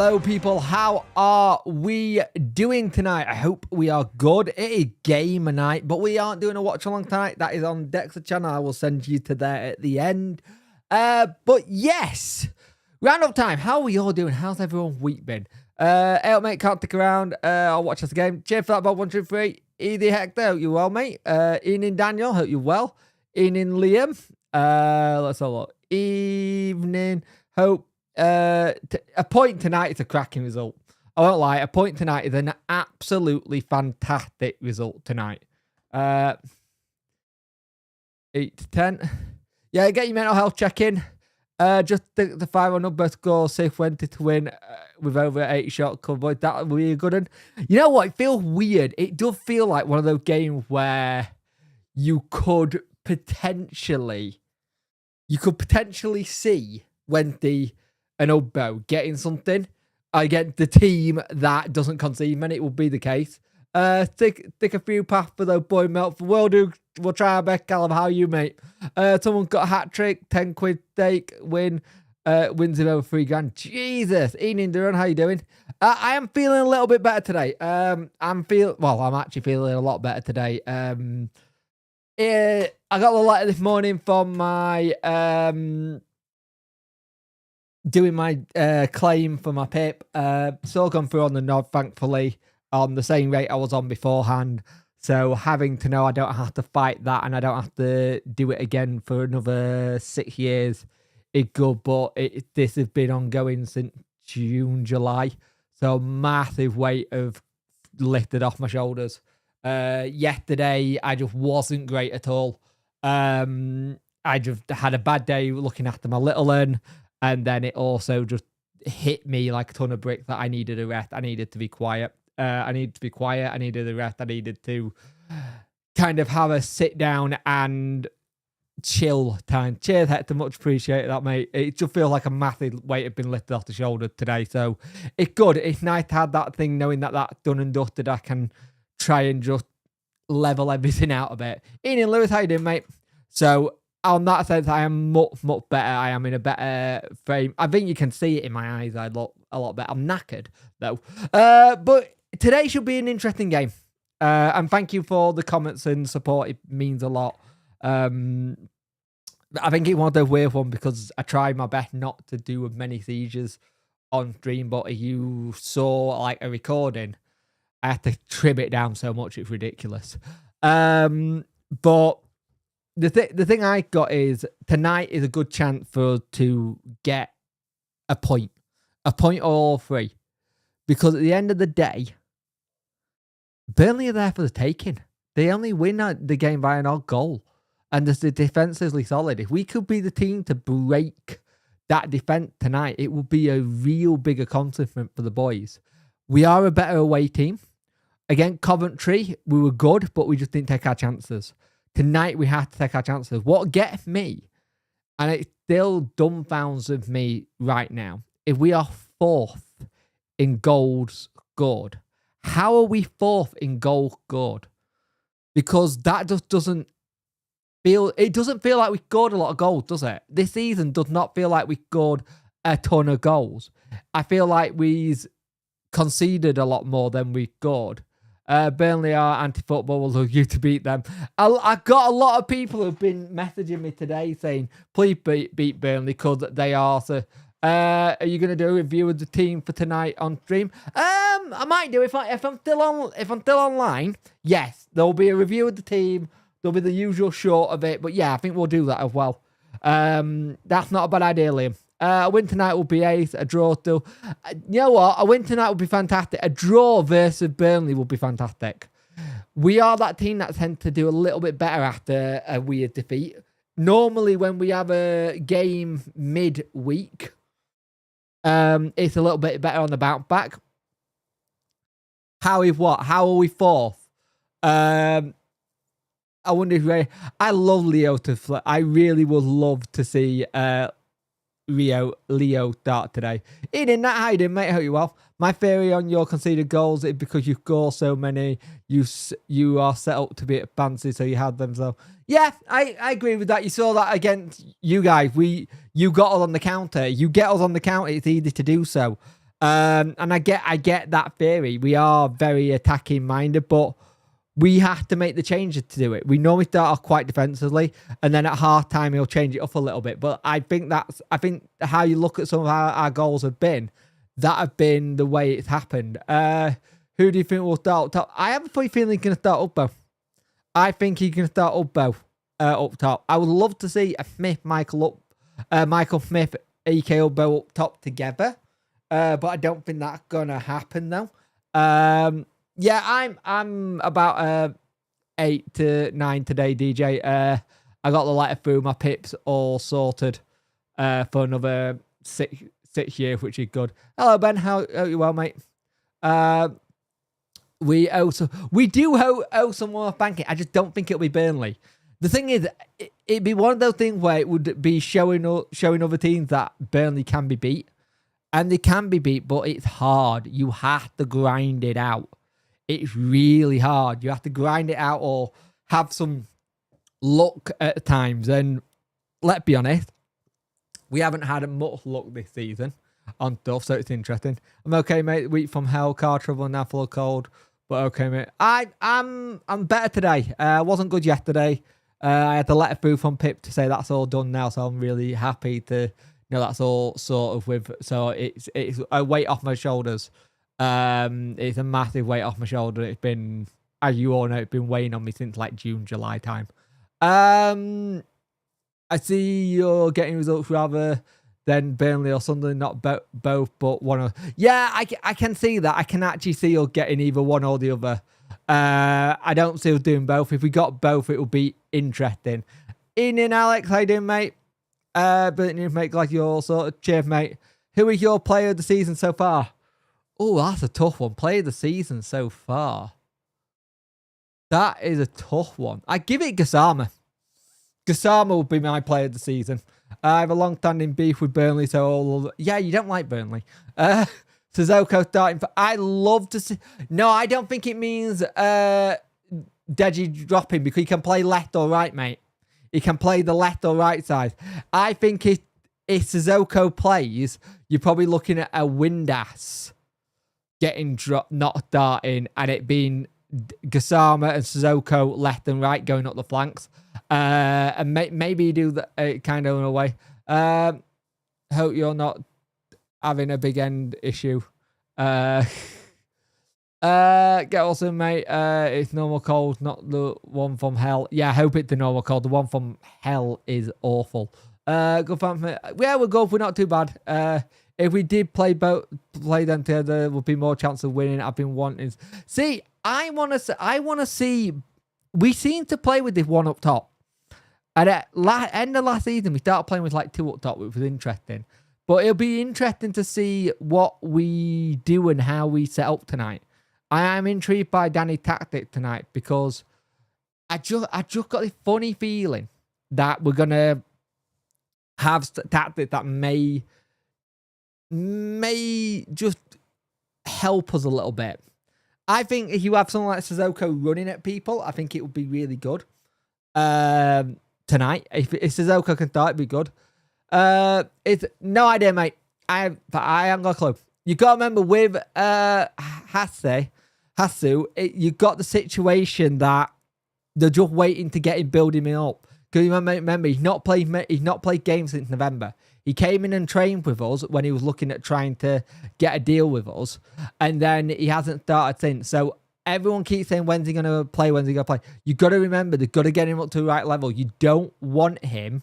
Hello people, how are we doing tonight? I hope we are good. It is game night, but we aren't doing a watch along tonight. That is on Dexter channel. I will send you to there at the end. But yes, round-up time. How are we all doing? How's everyone's week been? Hey up, mate, can't stick around. I'll watch us again. Cheers for that, Bob123. Edie Hector, hope you're well, mate. Ian and Daniel, hope you're well. Ian and Liam. Let's have a look. Evening, hope. A point tonight is a cracking result. I won't lie, a point tonight is an absolutely fantastic result tonight. 8 to 10. Yeah, get your mental health check in. Just the 5 number score, safe went to win with over 80 shot cover. That would be a good one. You know what? It feels weird. It does feel like one of those games where you could potentially see Wendy and Obo getting something against the team that doesn't concede many. It will be the case. Stick a few paths for those boy melt. We'll try our best. Callum, how are you, mate? Someone got a hat trick, 10 quid stake, wins him over 3 grand. Jesus, Ian Duran, how you doing? I am feeling a little bit better today. I'm actually feeling a lot better today. I got the letter this morning from my doing my claim for my PIP. So gone through on the nod, thankfully, on the same rate I was on beforehand. So having to know I don't have to fight that and I don't have to do it again for another 6 years is good. But this has been ongoing since June, July. So massive weight of lifted off my shoulders. Yesterday, I just wasn't great at all. I just had a bad day looking after my little one. And then it also just hit me like a ton of bricks that I needed a rest. I needed to be quiet. I needed to be quiet. I needed a rest. I needed to kind of have a sit down and chill time. Cheers, Hector. Much appreciate that, mate. It just feels like a massive weight had been lifted off the shoulder today. So it's good. It's nice to have that thing, knowing that that's done and dusted. I can try and just level everything out a bit. Ian and Lewis, how you doing, mate? So on that sense, I am much better. I am in a better frame. I think you can see it in my eyes. I look a lot better. I'm knackered, though. But today should be an interesting game. And thank you for the comments and support. It means a lot. I think it was a weird one because I tried my best not to do as many sieges on stream. But if you saw like a recording, I had to trim it down so much. It's ridiculous. But the thing I got is tonight is a good chance for us to get a point or all 3. Because at the end of the day, Burnley are there for the taking. They only win the game by an odd goal. And they're defensively solid. If we could be the team to break that defense tonight, it would be a real big accomplishment for the boys. We are a better away team. Against Coventry, we were good, but we just didn't take our chances. Tonight, we have to take our chances. What gets me, and it still dumbfounds me right now, if we are 4th in goals scored, how are we 4th in goals scored? Because that just doesn't feel like we scored a lot of goals, does it? This season does not feel like we scored a ton of goals. I feel like we've conceded a lot more than we scored. Burnley are anti-football. We'll love you to beat them. I got a lot of people who've been messaging me today saying, please beat Burnley because they are. So, are you going to do a review of the team for tonight on stream? I might do if I'm still online. Yes, there will be a review of the team. There'll be the usual short of it, but yeah, I think we'll do that as well. That's not a bad idea, Liam. A win tonight will be ace. A draw still. You know what? A win tonight would be fantastic. A draw versus Burnley would be fantastic. We are that team that tends to do a little bit better after a weird defeat. Normally, when we have a game mid-week, it's a little bit better on the bounce back. How are we 4th? I wonder if I love Leo to flip. I really would love to see Leo start today. Ian, that how you doing, mate? Hope you well. My theory on your conceded goals is because you score so many, you are set up to be at fancy, so you had them. So yeah, I agree with that. You saw that against you guys. You got us on the counter. You get us on the counter, it's easy to do so. And I get that theory. We are very attacking minded, but we have to make the changes to do it. We normally start off quite defensively, and then at half time he'll change it up a little bit. But I think how you look at some of our goals have been the way it's happened. Who do you think will start up top? I have a funny feeling he's going to start Ugbo. I think he's going to start Ugbo up top. I would love to see a Michael Smith, AK Ugbo up top together. But I don't think that's going to happen though. Yeah, I'm about 8 to 9 today, DJ. I got the letter through, my pips all sorted for another six years, which is good. Hello, Ben. How are you well, mate? We do owe some more banking. I just don't think it'll be Burnley. The thing is, it'd be one of those things where it would be showing other teams that Burnley can be beat. And they can be beat, but it's hard. You have to grind it out. It's really hard. You have to grind it out or have some luck at times. And let's be honest, we haven't had much luck this season on stuff, so it's interesting. I'm okay, mate. Week from hell, car trouble, now full of cold. But okay, mate. I'm better today. I wasn't good yesterday. I had the letter through from Pip to say that's all done now, so I'm really happy to that's all sort of with. So it's a weight off my shoulders. It's a massive weight off my shoulder. It's been, as you all know, it's been weighing on me since like June, July time. I see you're getting results rather than Burnley or Sunderland, not both, but one of. Yeah, I can see that. I can actually see you're getting either one or the other. I don't see us doing both. If we got both, it would be interesting. Ian, Alex, how you doing, mate? But you make like your sort of cheer, mate. Who is your player of the season so far? Oh, that's a tough one. Player of the season so far. That is a tough one. I give it Gassama. Gassama will be my player of the season. I have a long-standing beef with Burnley, so yeah, you don't like Burnley. Sissoko starting for. I love to see. No, I don't think it means Deji dropping because he can play left or right, mate. He can play the left or right side. I think if Sissoko plays, you're probably looking at a Windass getting dropped, not starting, and it being Gassama and Sissoko left and right going up the flanks. And maybe you do that kind of in a way. Hope you're not having a big end issue. Get also, mate. It's normal cold, not the one from hell. Yeah, I hope it's the normal cold. The one from hell is awful. Good fun. Yeah, we're good. We're not too bad. If we did play them together, there would be more chance of winning. I've been wanting. See, I want to see. We seem to play with this one up top. At end of last season, we started playing with like two up top, which was interesting. But it'll be interesting to see what we do and how we set up tonight. I am intrigued by Danny's tactic tonight because I just got this funny feeling that we're gonna have tactics that may just help us a little bit. I think if you have someone like Sissoko running at people, I think it would be really good. Tonight, if Sissoko can start, it'd be good. It's no idea, mate. I haven't got a clue. You got to remember with Hasu, you got the situation that they're just waiting to get him, building him up. Because remember, he's not played games since November. He came in and trained with us when he was looking at trying to get a deal with us, and then he hasn't started since. So everyone keeps saying, when's he going to play? When's he going to play? You got to remember, they've got to get him up to the right level. You don't want him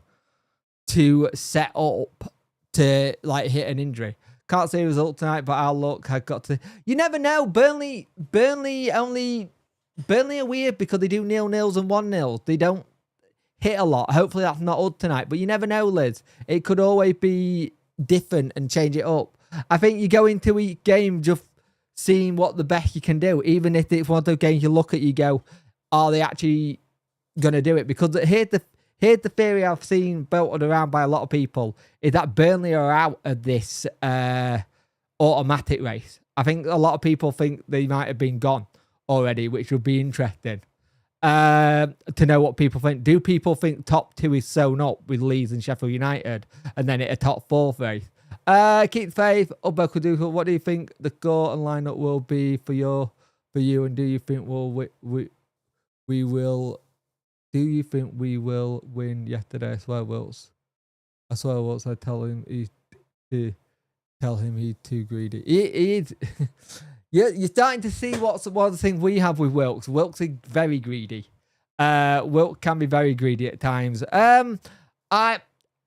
to set up to like hit an injury. Can't see a result tonight, but I'll look. I've got to. You never know. Burnley are weird because they do 0-0s and 1-0s. They don't hit a lot. Hopefully that's not us tonight. But you never know, Liz. It could always be different and change it up. I think you go into each game just seeing what the best you can do. Even if it's one of those games you look at, you go, are they actually going to do it? Because here's the theory I've seen built around by a lot of people is that Burnley are out of this automatic race. I think a lot of people think they might have been gone already, which would be interesting to know what people think. Do people think top two is sewn up with Leeds and Sheffield United and then it a top fourth race? Keep faith. Ubba, what do you think the score and lineup will be for you? And do you think we will? Do you think we will win yesterday? I swear, Wilts. I tell him he's too greedy. He is. You're starting to see what's one of the things we have with Wilkes. Wilkes is very greedy. Wilkes can be very greedy at times. Our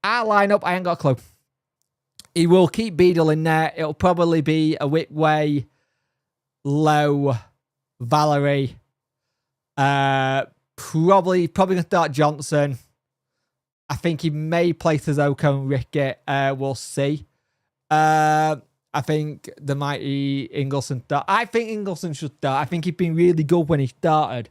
lineup, I ain't got a clue. He will keep Beadle in there. It'll probably be a Whitway, Low, Valerie. Probably gonna start Johnson. I think he may play Sissoko and Rickett. We'll see. I think the mighty Ingleson start. I think Ingleson should start. I think he's been really good when he started.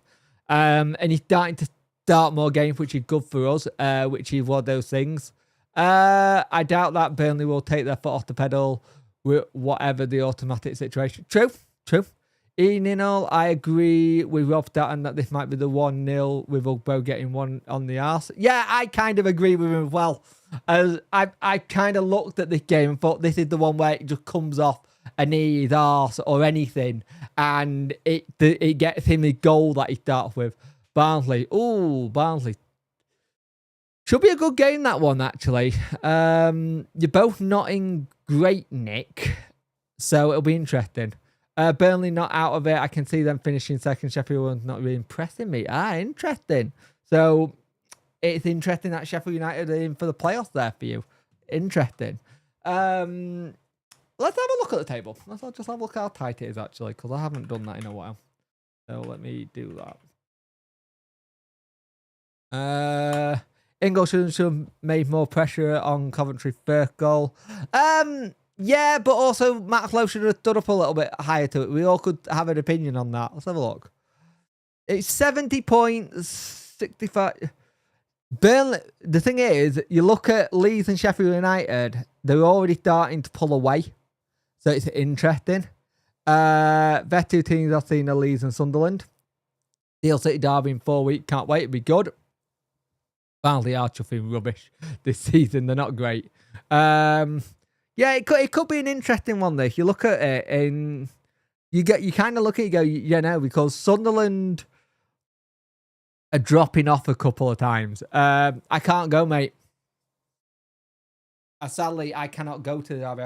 And he's starting to start more games, which is good for us, which is one of those things. I doubt that Burnley will take their foot off the pedal with whatever the automatic situation. True. In all, I agree with Rob Datton that this might be the 1-0 with Ugbo getting one on the arse. Yeah, I kind of agree with him as well. As I kind of looked at this game and thought this is the one where it just comes off a knee, his arse or anything, and it gets him the goal that he starts with. Barnsley. Ooh, Barnsley. Should be a good game, that one, actually. You're both not in great nick, so it'll be interesting. Burnley not out of it. I can see them finishing second. Sheffield not really impressing me. Interesting. So it's interesting that Sheffield United are in for the playoffs there for you. Interesting. Let's have a look at the table. Let's just have a look at how tight it is, actually, because I haven't done that in a while. So let me do that. Ingleson should have made more pressure on Coventry first goal. Yeah, but also Matt Lowe should have stood up a little bit higher to it. We all could have an opinion on that. Let's have a look. It's 70 points, 65. Burnley. The thing is, you look at Leeds and Sheffield United, they're already starting to pull away. So it's interesting. Their two teams I've seen are Leeds and Sunderland. Steel City Derby in 4 weeks. Can't wait. It'll be good. Barnsley are chuffing rubbish this season. They're not great. Yeah, it could be an interesting one. This you look at it and you kind of look at it and go, yeah, no, because Sunderland are dropping off a couple of times. I can't go, mate. Sadly, I cannot go to the derby.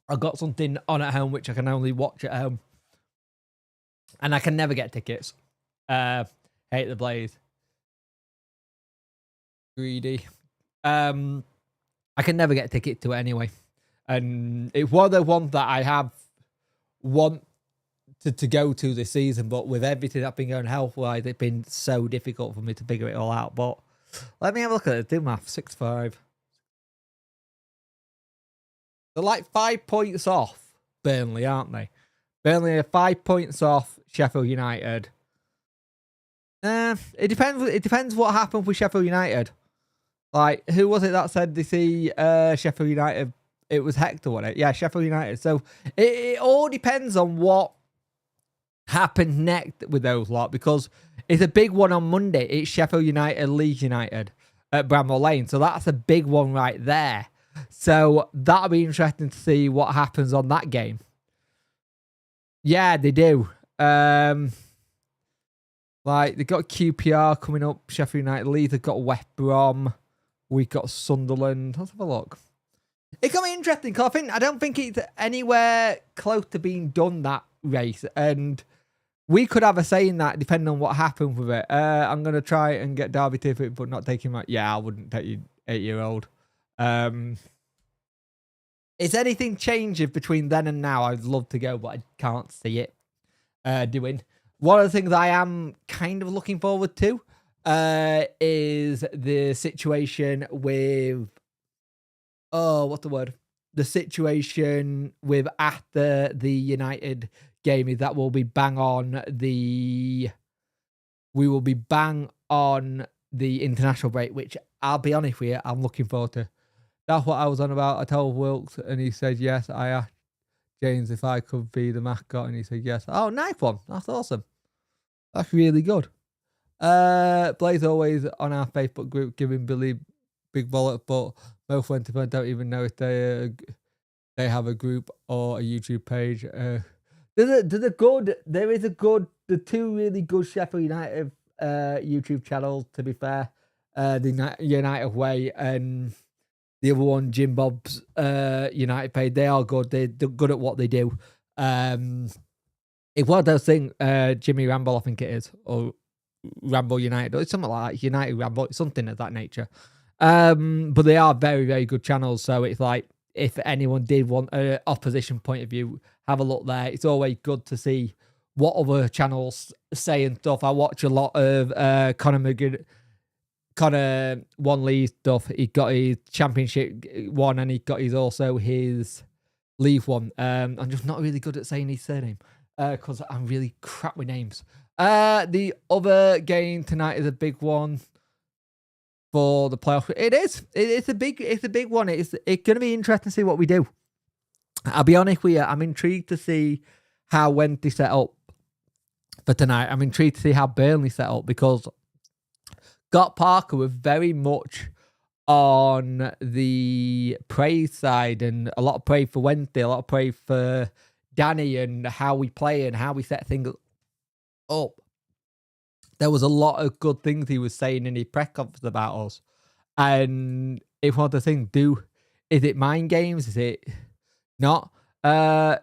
I've got something on at home which I can only watch at home, and I can never get tickets. Hate the Blaze. Greedy. I can never get a ticket to it anyway. And it's one of the ones that I have wanted to go to this season, but with everything that's been going health-wise, it's been so difficult for me to figure it all out. But let me have a look at it. Do math. 6-5. They're like 5 points off Burnley, aren't they? Burnley are 5 points off Sheffield United. It depends what happened with Sheffield United. Like, who was it that said they see Sheffield United? It was Hector, wasn't it? Yeah, Sheffield United. So it all depends on what happens next with those lot, because it's a big one on Monday. It's Sheffield United, Leeds United at Bramall Lane. So that's a big one right there. So that'll be interesting to see what happens on that game. Yeah, they do. Like, they've got QPR coming up, Sheffield United, Leeds have got West Brom. We've got Sunderland. Let's have a look. It can be interesting because I don't think it's anywhere close to being done, that race. And we could have a say in that depending on what happens with it. I'm going to try and get Derby to it, but not take him out. Yeah, I wouldn't take you 8-year-old. Is anything changing between then and now? I'd love to go, but I can't see it doing. One of the things I am kind of looking forward to is the situation with, what's the word? The situation with after the United game is that we will be bang on the international break, which I'll be honest with you, I'm looking forward to. That's what I was on about. I told Wilkes and he said yes. I asked James if I could be the mascot and he said yes. Oh, nice one. That's awesome. That's really good. Blaze always on our Facebook group giving Billy big wallet, but most Wednesday fans don't even know if they have a group or a YouTube page. The two really good Sheffield United YouTube channels, to be fair. The United Way and the other one, Jim Bob's United page. They are good. They're good at what they do. It's one of those things, Jimmy Ramble, I think it is, or Ramble United, or it's something like that, United Ramble, something of that nature. But they are very, very good channels. So it's like, if anyone did want an opposition point of view, have a look there. It's always good to see what other channels say and stuff. I watch a lot of Connor Lee stuff. He got his championship one, and he got his league one. I'm just not really good at saying his surname because I'm really crap with names. The other game tonight is a big one for the playoff. It is. It's a big one. It's going to be interesting to see what we do. I'll be honest with you. I'm intrigued to see how Wednesday set up for tonight. I'm intrigued to see how Burnley set up, because Scott Parker was very much on the praise side, and a lot of praise for Wednesday, a lot of praise for Danny and how we play and how we set things up. There was a lot of good things he was saying in his press conference about us. And if one of the things, is it mind games? Is it not?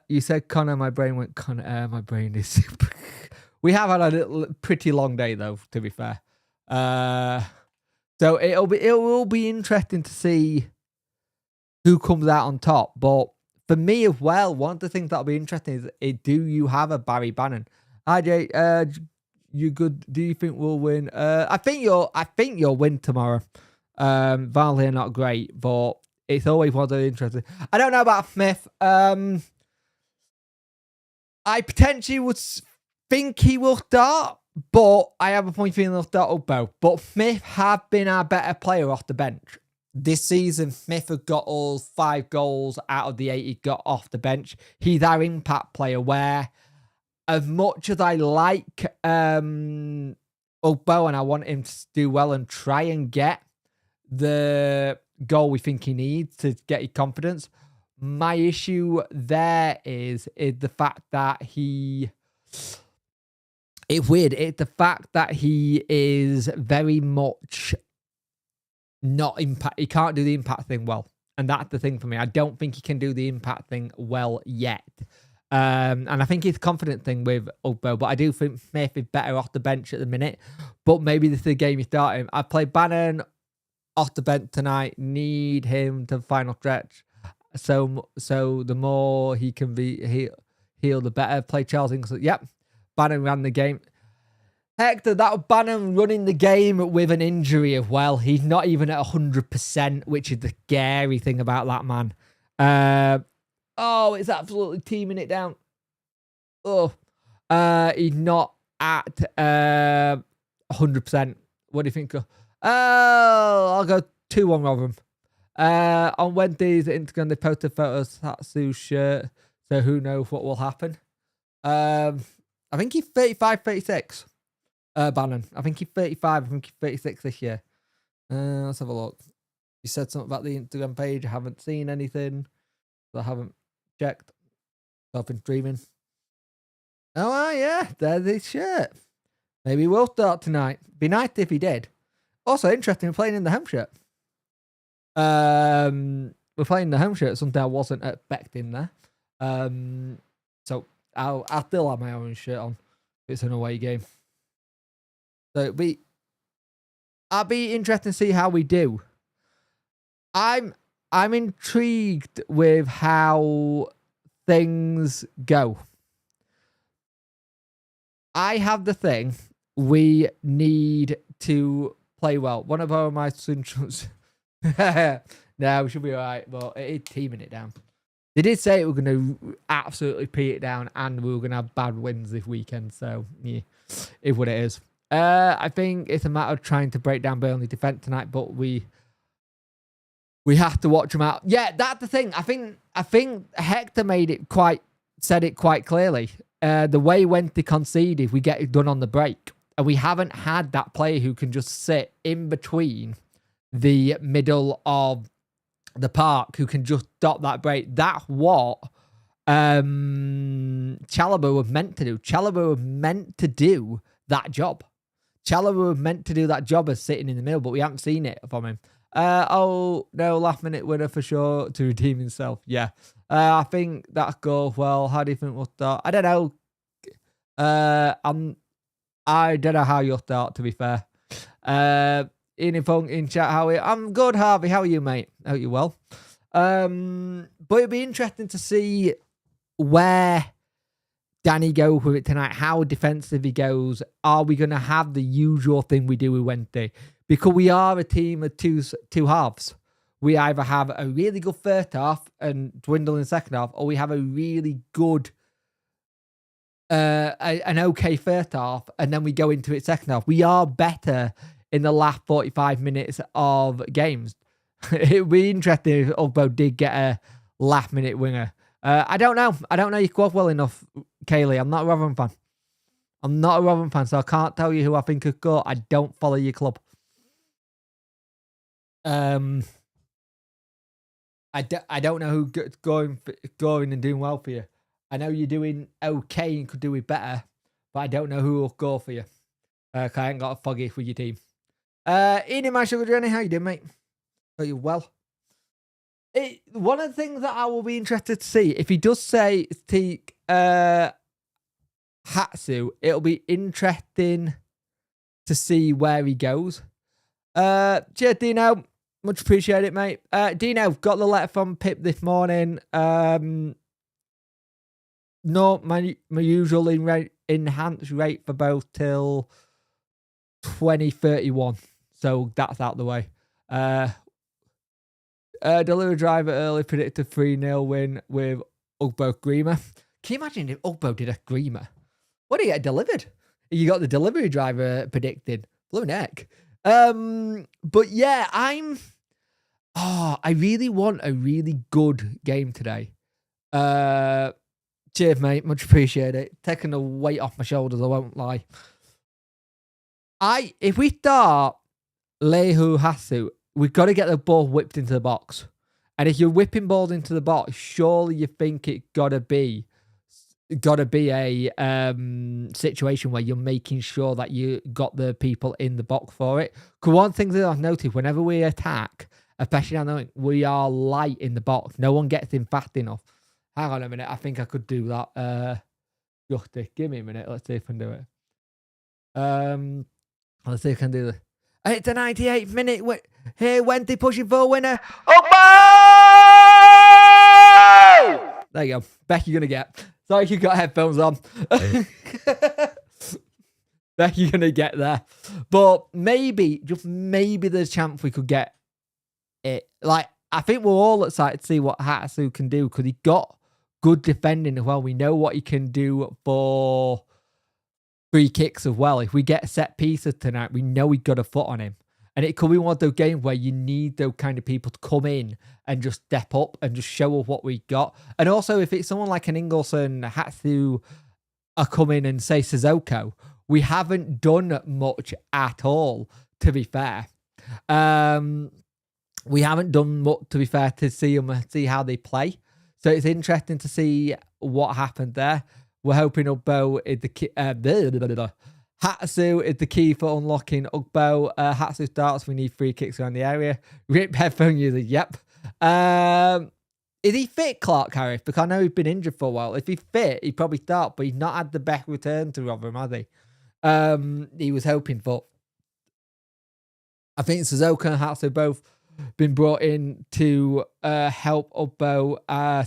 You said Connor, my brain went Connor, my brain is... We have had a pretty long day though, to be fair. So it will be interesting to see who comes out on top. But for me as well, one of the things that'll be interesting is do you have a Barry Bannon? Hi Jay, you good? Do you think we'll win? I think you'll win tomorrow. Varley are not great, but it's always one of those interesting. I don't know about Smith. I potentially would think he will start, but I have a point feeling he'll start Ugbo. But Smith have been our better player off the bench. This season, Smith has got all 5 goals out of the 8 he got off the bench. He's our impact player, where as much as I like Ugbo and I want him to do well and try and get the goal we think he needs to get his confidence, my issue there is the fact that it's weird. It's the fact that he is very much not impact. He can't do the impact thing well. And that's the thing for me. I don't think he can do the impact thing well yet. And I think it's a confident thing with Ugbo, but I do think Smith is better off the bench at the minute. But maybe this is the game you start him. I played Bannon off the bench tonight. Need him to final stretch. So the more he can be heal, the better. Play Charles Ingles. Yep. Bannon ran the game. Hector, that was Bannon running the game with an injury as well. He's not even at 100%, which is the scary thing about that man. Oh, it's absolutely teaming it down. Oh, he's not at 100%. What do you think? Oh, I'll go 2-1 Rotherham. On Wednesdays, Instagram, they posted photos of Tatsu's shirt, so who knows what will happen. I think he's 35, 36. Bannon. I think he's 35. I think he's 36 this year. Let's have a look. You said something about the Instagram page. I haven't seen anything. So I haven't checked. I've been streaming. Oh, yeah. There's his shirt. Maybe we'll start tonight. Be nice if he did. Also, interesting, playing in the home shirt. We're playing the home shirt, something I wasn't expecting there. So I'll still have my orange shirt on if it's an away game. So I'll be interested to see how we do. I'm intrigued with how things go. I have the thing. We need to play well. One of my suggestions. No, we should be all right, but it is teaming it down. They did say it were going to absolutely pee it down, and we were going to have bad wins this weekend. So, yeah, it's what it is. I think it's a matter of trying to break down Burnley defense tonight, but we have to watch them out. Yeah, that's the thing. I think Hector said it quite clearly. The way when they conceded, we get it done on the break, and we haven't had that player who can just sit in between the middle of the park who can just stop that break. That's what Chalobah was meant to do. Chalobah was meant to do that job. Chalobah was meant to do that job as sitting in the middle, but we haven't seen it from him. Oh, no, last minute winner for sure to redeem himself. Yeah. I think that goes well. How do you think we'll start? I don't know. I don't know how you'll start, to be fair. In phone in chat, Howie. I'm good, Harvey. How are you, mate? Hope you're well. But it'd be interesting to see where Danny goes with it tonight, how defensive he goes. Are we going to have the usual thing we do with Wednesday? Because we are a team of two halves. We either have a really good first half and dwindle in the second half, or we have a really good, an okay first half, and then we go into it second half. We are better in the last 45 minutes of games. It would be interesting if Ugbo did get a last minute winger. I don't know. I don't know your squad well enough, Kaylee. I'm not a Rotherham fan. I'm not a Rotherham fan, so I can't tell you who I think could go. I don't follow your club. I don't know who's going and doing well for you. I know you're doing okay and could do it better, but I don't know who will go for you. I ain't got a foggy for your team. Ian, my sugar journey, how you doing, mate? Are you well? One of the things that I will be interested to see, if he does say take Hatsu, it'll be interesting to see where he goes. Cheers, Dino. Much appreciate it, mate. Dino, got the letter from Pip this morning. No, my usual enhanced rate for both till 2031. So that's out the way. Delivery driver early predicted 3-0 win with Ugbo Greamer. Can you imagine if Ugbo did a Greamer? What do you get delivered? You got the delivery driver predicted. Blue neck. But yeah, I really want a really good game today. Cheers, mate. Much appreciate it. Taking the weight off my shoulders, I won't lie. If we start Lehu Hasu, we've got to get the ball whipped into the box. And if you're whipping balls into the box, surely you think it gotta be a situation where you're making sure that you got the people in the box for it. Because one thing that I've noticed, whenever we attack, especially on the, we are light in the box. No one gets in fast enough. Hang on a minute. I think I could do that. Give me a minute. Let's see if I can do it. Let's see if I can do this. It's a 98th minute. Here, Wendy pushing for a winner. Oh, there you go. Becky, you're going to get. Sorry, you got headphones on. Becky, you're going to get there. But maybe, just maybe there's a chance we could get it. Like, I think we're all excited to see what Hatsu can do because he got good defending as well. We know what he can do for free kicks as well. If we get set pieces tonight, we know we got a foot on him. And it could be one of those games where you need those kind of people to come in and just step up and just show us what we got. And also, if it's someone like an Ingolson, Hatsu are coming and say Sissoko, we haven't done much at all, to be fair. We haven't done much, to be fair, to see them, see how they play. So it's interesting to see what happened there. We're hoping Ugbo is the key. Hatsu is the key for unlocking Ugbo. Hatsu starts. We need free kicks around the area. Rip headphone user. Yep. Is he fit, Clark Harris? Because I know he's been injured for a while. If he's fit, he'd probably start, but he's not had the best return to Rotherham, has he? He was hoping for. I think Suzuka and Hatsu both been brought in to help Ugbo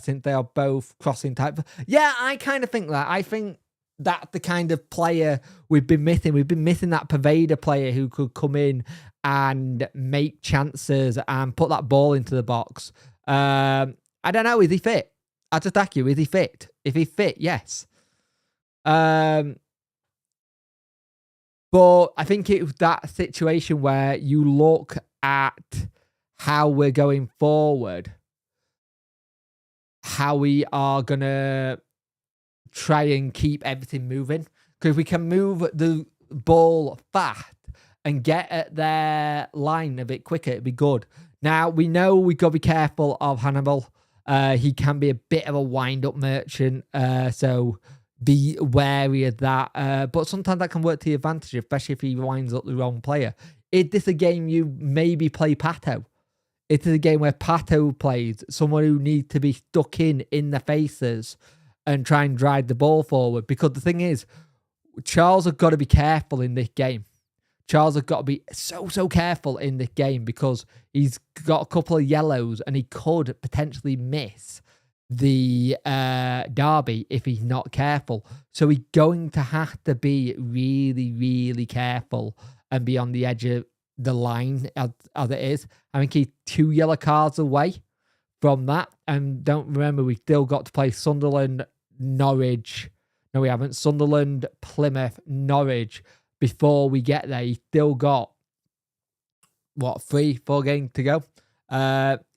since they are both crossing type. Yeah, I kind of think that. I think that's the kind of player we've been missing. We've been missing that pervader player who could come in and make chances and put that ball into the box. I don't know. Is he fit? I'll just ask you, is he fit? If he's fit, yes. But I think it was that situation where you look at how we're going forward, how we are going to try and keep everything moving. Because if we can move the ball fast and get at their line a bit quicker, it'd be good. Now, we know we've got to be careful of Hannibal. He can be a bit of a wind-up merchant, so be wary of that. But sometimes that can work to your advantage, especially if he winds up the wrong player. Is this a game you maybe play Pato? It is a game where Pato plays someone who needs to be stuck in the faces and try and drive the ball forward. Because the thing is, Charles have got to be careful in this game. Charles has got to be so careful in this game because he's got a couple of yellows and he could potentially miss the derby if he's not careful. So he's going to have to be really careful and be on the edge of the line as it is. I think he's 2 yellow cards away from that. And don't remember, we've still got to play Sunderland, Norwich. No, we haven't. Sunderland, Plymouth, Norwich. Before we get there, he's still got, 3-4 games to go.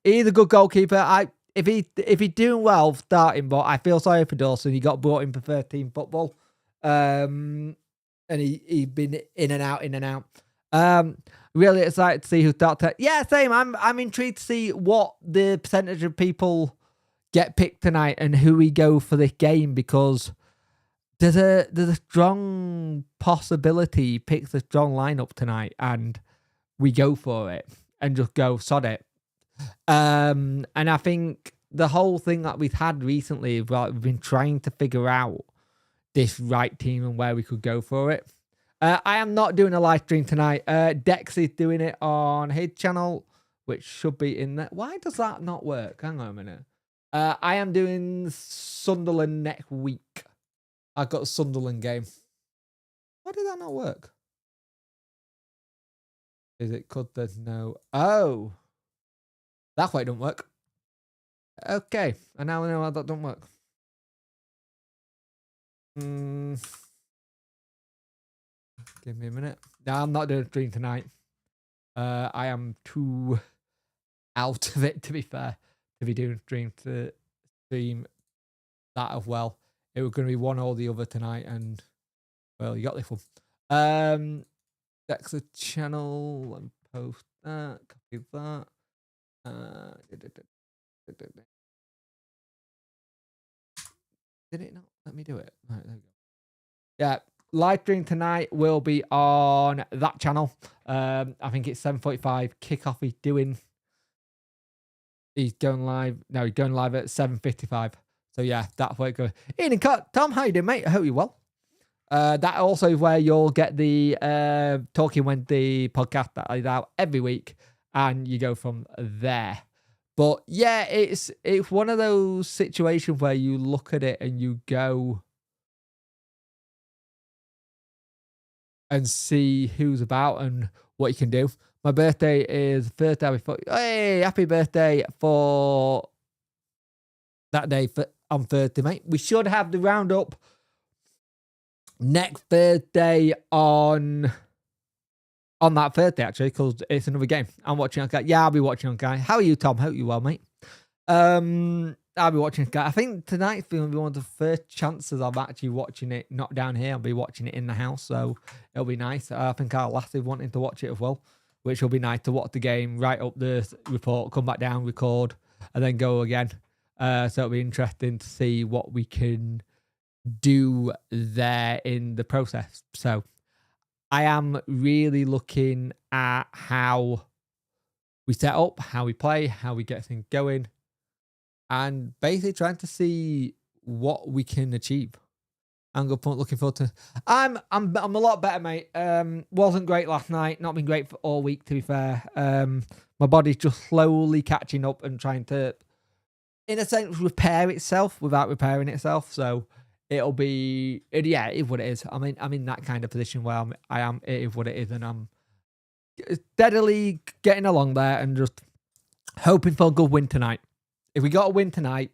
He's a good goalkeeper. If he's doing well starting, but I feel sorry for Dawson. He got brought in for first team football. And he's been in and out. Really excited to see who starts. Yeah, same. I'm intrigued to see what the percentage of people get picked tonight and who we go for this game, because there's a strong possibility he picks a strong lineup tonight and we go for it and just go sod it. And I think the whole thing that we've had recently is we've been trying to figure out this right team and where we could go for it. I am not doing a live stream tonight. Dex is doing it on his channel, which should be in there. Why does that not work? Hang on a minute. I am doing Sunderland next week. I've got a Sunderland game. Why did that not work? Is it because there's no... Oh. That's why it don't work. Okay. And now I know how that don't work. Give me a minute. No, I'm not doing a stream tonight. I am too out of it, to be fair, to be doing a stream that as well. It was going to be one or the other tonight, and well, you got this one. That's the channel and post that. Copy that. Did it not let me do it? Right, there we go. Yeah, live stream tonight will be on that channel. I think it's 7:45 kickoff. He's going live. No, he's going live at 7:55. So yeah, that's where it goes. Ian and Cut, Tom, how you doing, mate? I hope you're well. That also is where you'll get the Talking Wednesday podcast that is out every week, and you go from there. But yeah, it's one of those situations where you look at it and you go and see who's about and what you can do. My birthday is Thursday before. Hey, happy birthday for that day on Thursday, mate. We should have the roundup next Thursday on that Thursday, actually, because it's another game. I'm watching on Sky. Yeah, I'll be watching on Sky. How are you, Tom? Hope you're well, mate. I'll be watching Sky. I think tonight's going to be one of the first chances of actually watching it not down here. I'll be watching it in the house, so it'll be nice. I think our last is wanting to watch it as well, which will be nice to watch the game, write up the report, come back down, record, and then go again. So it'll be interesting to see what we can do there in the process. So I am really looking at how we set up, how we play, how we get things going, and basically trying to see what we can achieve. I'm looking forward to. I'm a lot better, mate. Wasn't great last night. Not been great for all week, to be fair. My body's just slowly catching up and trying to, in a sense, repair itself without repairing itself. So it'll be, it is what it is. I mean, I'm in that kind of position where I am. It is what it is, and I'm steadily getting along there and just hoping for a good win tonight. If we got a win tonight,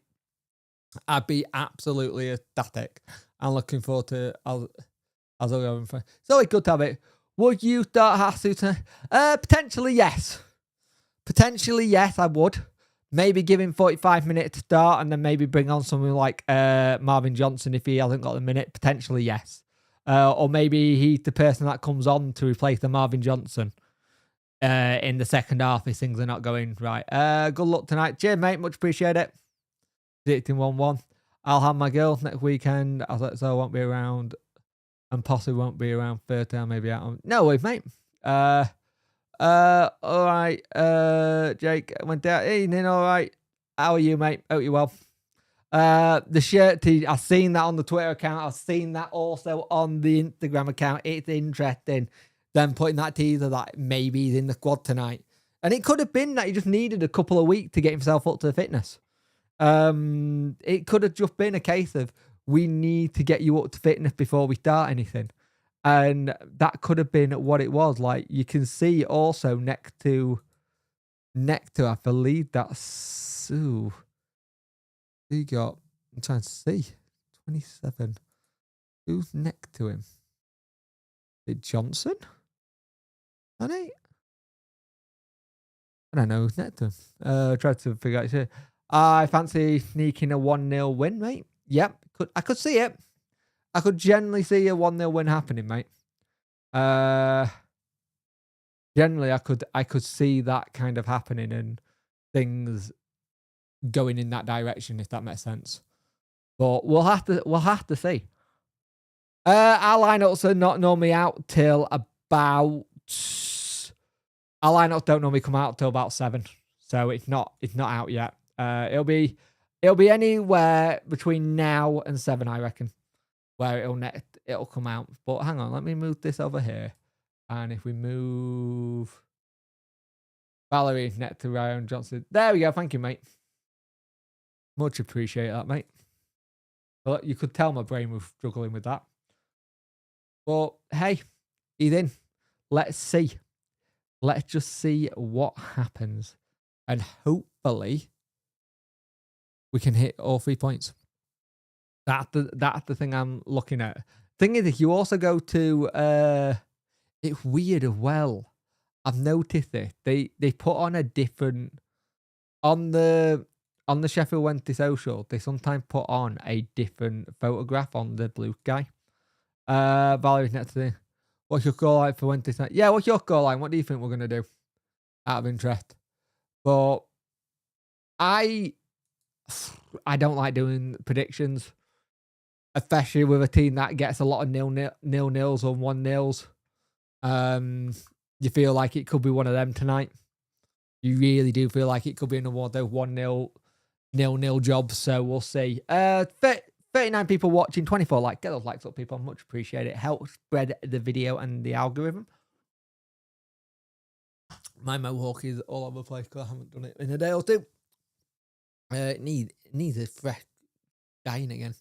I'd be absolutely ecstatic. I'm looking forward to as I go. It's always good to have it. Would you start Hasu? Potentially, yes. Potentially, yes, I would. Maybe give him 45 minutes to start and then maybe bring on someone like Marvin Johnson if he hasn't got the minute. Potentially, yes. Or maybe he's the person that comes on to replace the Marvin Johnson in the second half if things are not going right. Good luck tonight. Cheers, mate. Much appreciate it. Predicting 1-1. I'll have my girl next weekend. So I won't be around. And possibly won't be around Thursday. I may be out on... No way, mate. All right. Jake went out. Evening, all right. How are you, mate? Hope you're well. The shirt tee, I've seen that on the Twitter account. I've seen that also on the Instagram account. It's interesting. Them putting that teaser that maybe he's in the squad tonight. And it could have been that he just needed a couple of weeks to get himself up to fitness. It could have just been a case of we need to get you up to fitness before we start anything. And that could have been what it was. Like, you can see also next to I believe that's who got, I'm trying to see, 27. Who's next to him? Is it Johnson? I don't know who's next to him. Tried to figure out here. I fancy sneaking a 1-0 win, mate. Yep, I could see it. I could generally see a 1-0 win happening, mate. Generally, I could see that kind of happening and things going in that direction, if that makes sense. But we'll have to see. Our lineups are not normally out till about... Our lineups don't normally come out till about 7, so it's not out yet. It'll be anywhere between now and 7, I reckon, where it'll come out. But hang on, let me move this over here. And if we move Valerie next to Ryan Johnson. There we go. Thank you, mate. Much appreciate that, mate. But you could tell my brain was struggling with that. But hey, he's in. Let's see. Let's just see what happens. And hopefully we can hit all 3 points. That's the thing I'm looking at. Thing is, if you also go to it's weird as well. I've noticed this. They put on a different on the Sheffield Wednesday social. They sometimes put on a different photograph on the blue sky. Valerie's next to me. What's your goal line for Wednesday night? Yeah, what's your goal line? What do you think we're gonna do? Out of interest. But I don't like doing predictions, especially with a team that gets a lot of nil-nils or 1-0s. You feel like it could be one of them tonight. You really do feel like it could be another one of those 1-0, 0-0 jobs. So we'll see. 39 people watching, 24 likes. Get those likes up, people. Much appreciate it. Help spread the video and the algorithm. My mohawk is all over the place because I haven't done it in a day or two. It needs a fresh dyeing again.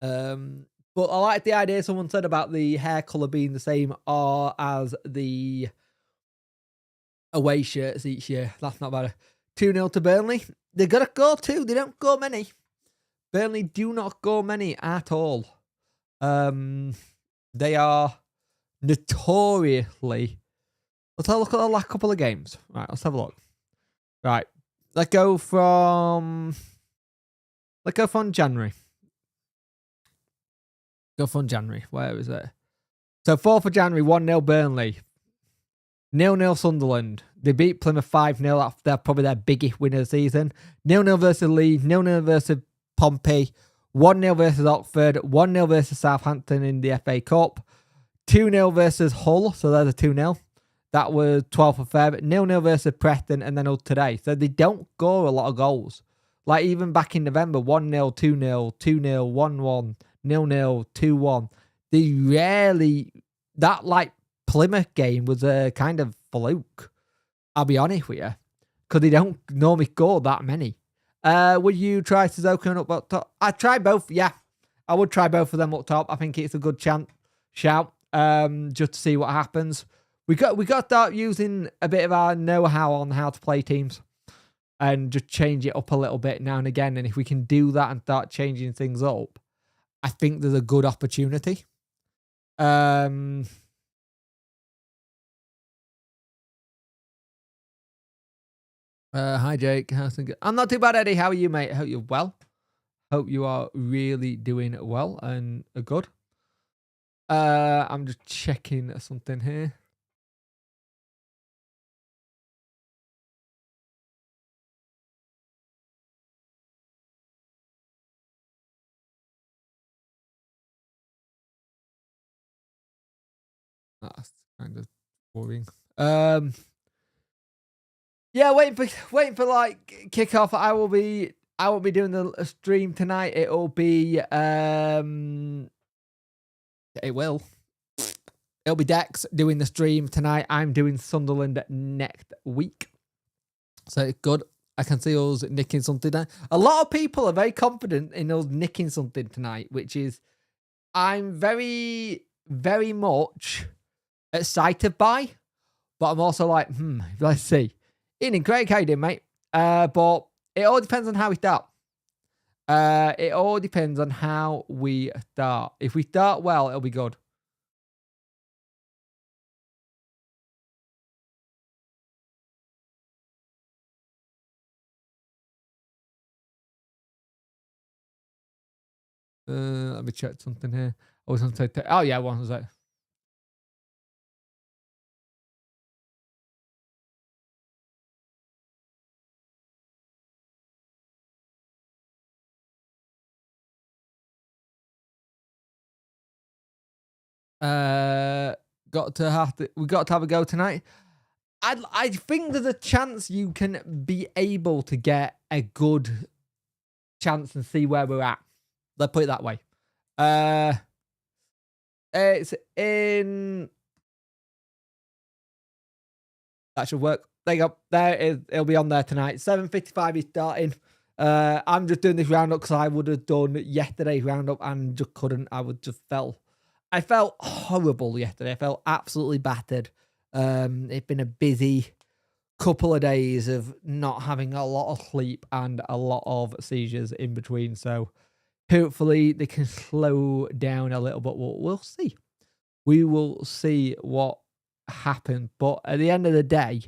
But I like the idea someone said about the hair colour being the same as the away shirts each year. That's not bad. 2-0 to Burnley. They've got to go 2. They don't go many. Burnley do not go many at all. They are notoriously... Let's have a look at the last couple of games. Right, let's have a look. Right. Let's go from January. Go from January. Where is it? So 4th of January, 1-0 Burnley. 0-0 Sunderland. They beat Plymouth 5-0. They're probably their biggest win of the season. 0-0 versus Leeds. 0-0 versus Pompey. 1-0 versus Oxford. 1-0 versus Southampton in the FA Cup. 2-0 versus Hull. So there's a 2-0. That was 12th of Feb. 0-0 versus Preston and then today. So they don't score a lot of goals. Like even back in November, 1-0, 2-0, 2-0, 1-1, 0-0, 2-1. They rarely... That like Plymouth game was a kind of fluke. I'll be honest with you. Because they don't normally score that many. Would you try Suzuki up top? I'd try both, yeah. I would try both of them up top. I think it's a good shout. Just to see what happens. We got to start using a bit of our know-how on how to play teams. And just change it up a little bit now and again. And if we can do that and start changing things up, I think there's a good opportunity. Hi, Jake. How's things? I'm not too bad, Eddie. How are you, mate? Hope you're well. Hope you are really doing well and good. I'm just checking something here. That's kind of boring. Yeah, waiting for like kickoff. I won't be doing the stream tonight. It'll be it'll be Dex doing the stream tonight. I'm doing Sunderland next week. So it's good. I can see us nicking something there. A lot of people are very confident in us nicking something tonight, which is I'm very, very much excited by. But I'm also like, let's see. Ian, great how you doing, mate. But it all depends on how we start. It all depends on how we start. If we start well, it'll be good. Let me check something here. I was going to say, oh yeah, one was that. We got to have a go tonight. I think there's a chance you can be able to get a good chance and see where we're at. Let's put it that way. It's in. That should work. There you go. There it is. It'll be on there tonight. 7:55 is starting. I'm just doing this roundup because I would have done yesterday's roundup and just couldn't. I felt horrible yesterday. I felt absolutely battered. It's been a busy couple of days of not having a lot of sleep and a lot of seizures in between. So hopefully they can slow down a little bit. We'll see. We will see what happens. But at the end of the day,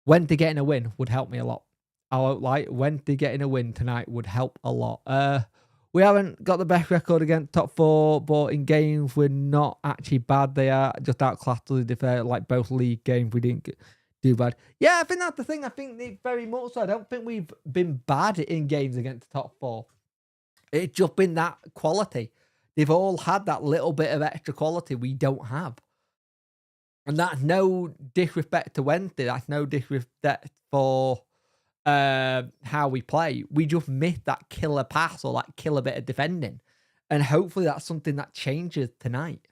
Wednesday getting a win would help me a lot. I won't lie. Wednesday getting a win tonight would help a lot. We haven't got the best record against top four, but in games we're not actually bad. They are just outclassed to the fair. Like both league games, we didn't do bad. Yeah, I think that's the thing. I think they very much so. I don't think we've been bad in games against the top four. It's just been that quality. They've all had that little bit of extra quality we don't have. And that's no disrespect to Wednesday. That's no disrespect for how we play. We just missed that killer pass or that killer bit of defending. And hopefully that's something that changes tonight,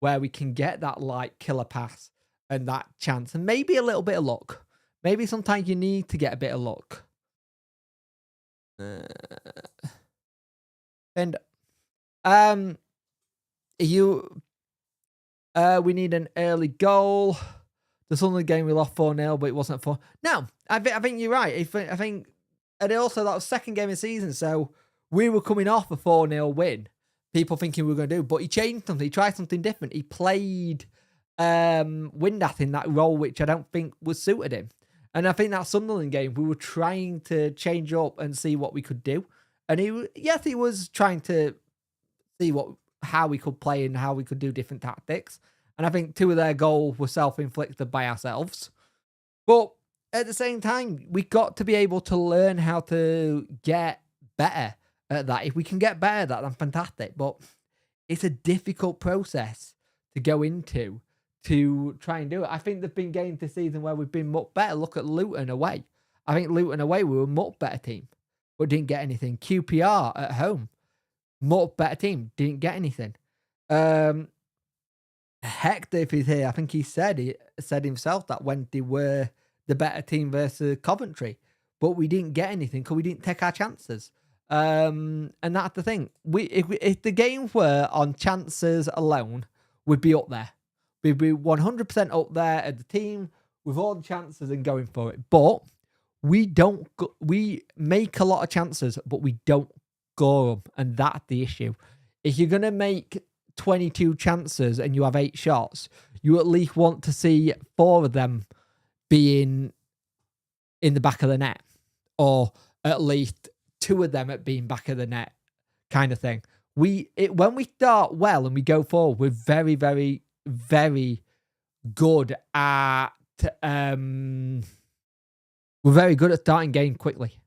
where we can get that like killer pass and that chance. And maybe a little bit of luck. Maybe sometimes you need to get a bit of luck. And we need an early goal. The Sunderland game we lost 4-0, but it wasn't 4. No, I think you're right. I think, and also that was second game of the season, so we were coming off a 4-0 win. People thinking we were going to do, but he changed something. He tried something different. He played Windass in that role, which I don't think was suited him. And I think that Sunderland game, we were trying to change up and see what we could do. And he was trying to see how we could play and how we could do different tactics. And I think 2 of their goals were self-inflicted by ourselves. But at the same time, we got to be able to learn how to get better at that. If we can get better at that, then fantastic. But it's a difficult process to go into to try and do it. I think there've been games this season where we've been much better. Look at Luton away. I think Luton away, we were a much better team, but didn't get anything. QPR at home, much better team, didn't get anything. Hector, if he's here, I think he said himself that when they were the better team versus Coventry, but we didn't get anything because we didn't take our chances. And that's the thing. If the games were on chances alone, we'd be up there. We'd be 100% up there as the team with all the chances and going for it. But we don't. We make a lot of chances, but we don't score them, and that's the issue. If you're gonna make 22 chances and you have 8 shots, you at least want to see 4 of them being in the back of the net, or at least 2 of them at being back of the net, kind of thing. when we start well and we go forward, we're very, very, very good at we're very good at starting game quickly.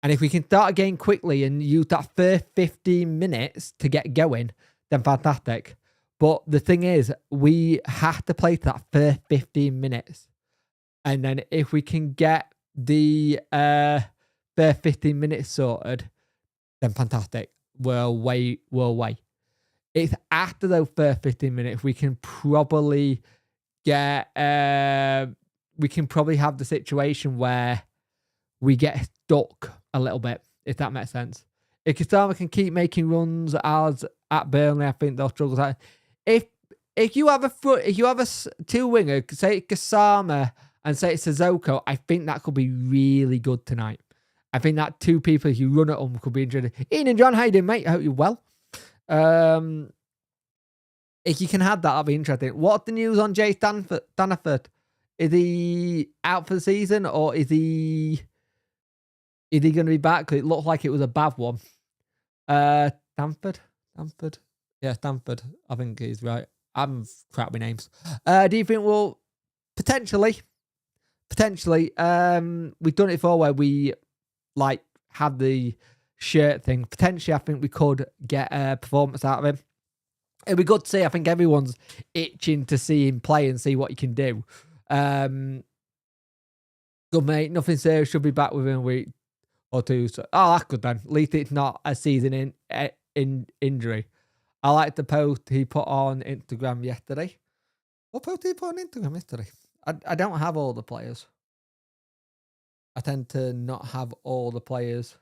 And if we can start a game quickly and use that first 15 minutes to get going, then fantastic. But the thing is, we have to play that first 15 minutes. And then if we can get the first 15 minutes sorted, then fantastic. We're away. It's after those first 15 minutes, we can probably get... we can probably have the situation where we get stuck a little bit, if that makes sense. If Kasama can keep making runs as at Burnley, I think they'll struggle. If you have a two winger, say Kasama and say it's Sissoko, I think that could be really good tonight. I think that two people, if you run at them, could be interesting. Ian and John, how you doing, mate? I hope you're well. If you can have that, that'll be interesting. What's the news on Jay Stanford? Is he out for the season, or is he going to be back? Because it looked like it was a bad one. Stanford? Yeah, Stanford. I think he's right. I'm crap with names. Do you think we'll potentially, we've done it before where we like have the shirt thing. Potentially, I think we could get a performance out of him. It'd be good to see. I think everyone's itching to see him play and see what he can do. Good mate, nothing serious. Should be back within a week or two. So, that's good then. At least it's not a season in injury. I like the post he put on Instagram yesterday. What post did he put on Instagram yesterday? I don't have all the players. I tend to not have all the players.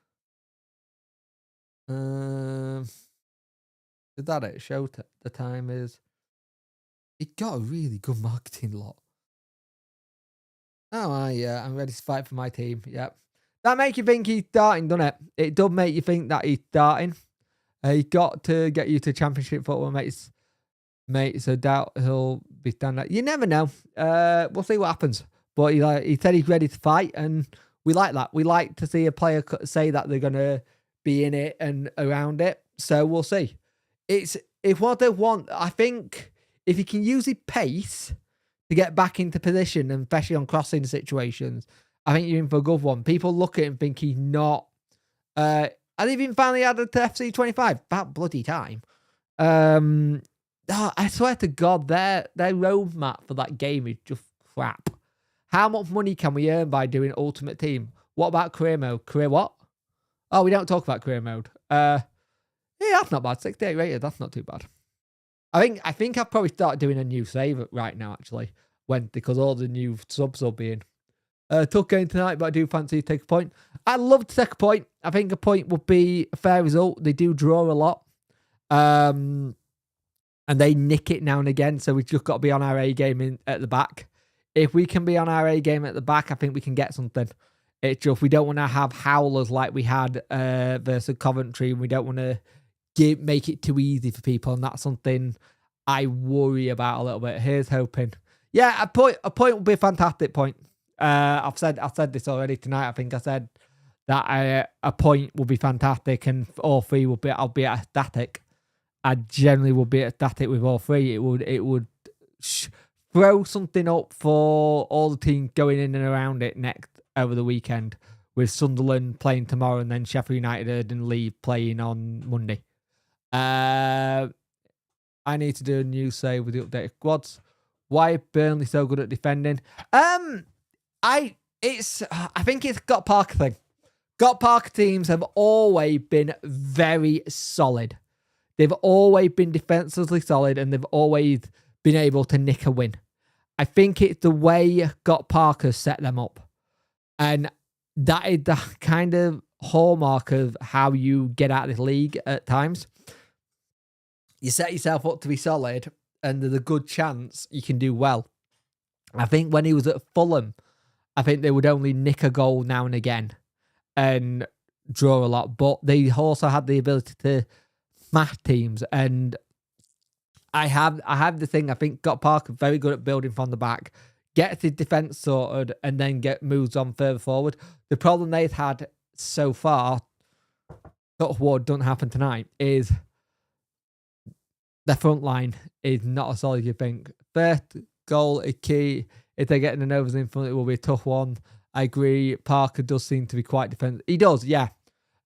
Is that it? Show the time is. He got a really good marketing lot. Oh, yeah, I'm ready to fight for my team. Yep. That makes you think he's starting, doesn't it? It does make you think that he's starting. He got to get you to championship football, mates. So doubt he'll be standing up. You never know. We'll see what happens. But he said he's ready to fight, and we like that. We like to see a player say that they're going to be in it and around it. So we'll see. If what they want, I think if he can use his pace to get back into position, and especially on crossing situations, I think you're in for a good one. People look at him and think he's not. I even finally added to FC 25. About bloody time. I swear to God, their roadmap for that game is just crap. How much money can we earn by doing Ultimate Team? What about career mode? Career what? Oh, we don't talk about career mode. Yeah, that's not bad. 68 rated. That's not too bad. I think I've probably started doing a new save right now, actually, because all the new subs will be in. Tough game tonight, but I do fancy to take a point. I'd love to take a point. I think a point would be a fair result. They do draw a lot. And they nick it now and again, so we've just got to be on our A game at the back. If we can be on our A game at the back, I think we can get something. It's just we don't want to have howlers like we had versus Coventry, and we don't want to make it too easy for people, and that's something I worry about a little bit. Here's hoping. Yeah, a point would be a fantastic point. I've said this already tonight. I think I said that a point would be fantastic, and all three would be. I'll be ecstatic. I generally would be ecstatic with all three. It would throw something up for all the teams going in and around it next over the weekend, with Sunderland playing tomorrow and then Sheffield United and Leeds playing on Monday. I need to do a new save with the updated squads. Why are Burnley so good at defending? I think it's Got Parker thing. Got Parker teams have always been very solid. They've always been defensively solid, and they've always been able to nick a win. I think it's the way Got Parker set them up. And that is the kind of hallmark of how you get out of this league at times. You set yourself up to be solid, and there's a good chance you can do well. I think when he was at Fulham, I think they would only nick a goal now and again and draw a lot. But they also had the ability to smash teams. And I have the thing, I think Got Parker very good at building from the back, gets his defence sorted, and then moves on further forward. The problem they've had so far, touch wood, doesn't happen tonight, is their front line is not as solid as you think. First goal is key. If they're getting the Novas in front, it will be a tough one. I agree. Parker does seem to be quite defensive. He does, yeah.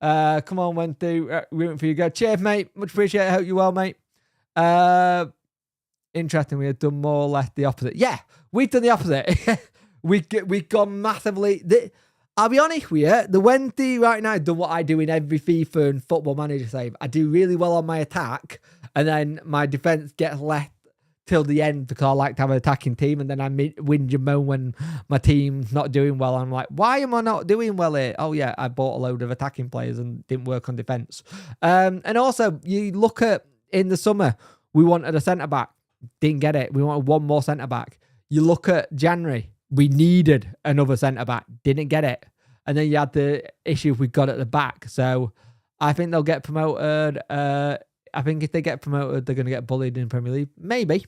Come on, went through. Rooting for you. Go. Cheers, mate. Much appreciated. Hope you're well, mate. Interesting. We have done more or less the opposite. Yeah, we've done the opposite. We've gone massively. I'll be honest with you. The Wednesday right now has done what I do in every FIFA and Football Manager save. I do really well on my attack, and then my defense gets left till the end because I like to have an attacking team, and then I whinge and moan when my team's not doing well. I'm like, why am I not doing well here? Oh yeah, I bought a load of attacking players and didn't work on defense. And also, you look at in the summer, we wanted a centre back, didn't get it. We wanted one more centre back. You look at January, we needed another centre back, didn't get it. And then you had the issue we got at the back. So I think they'll get promoted. I think if they get promoted, they're going to get bullied in the Premier League. Maybe.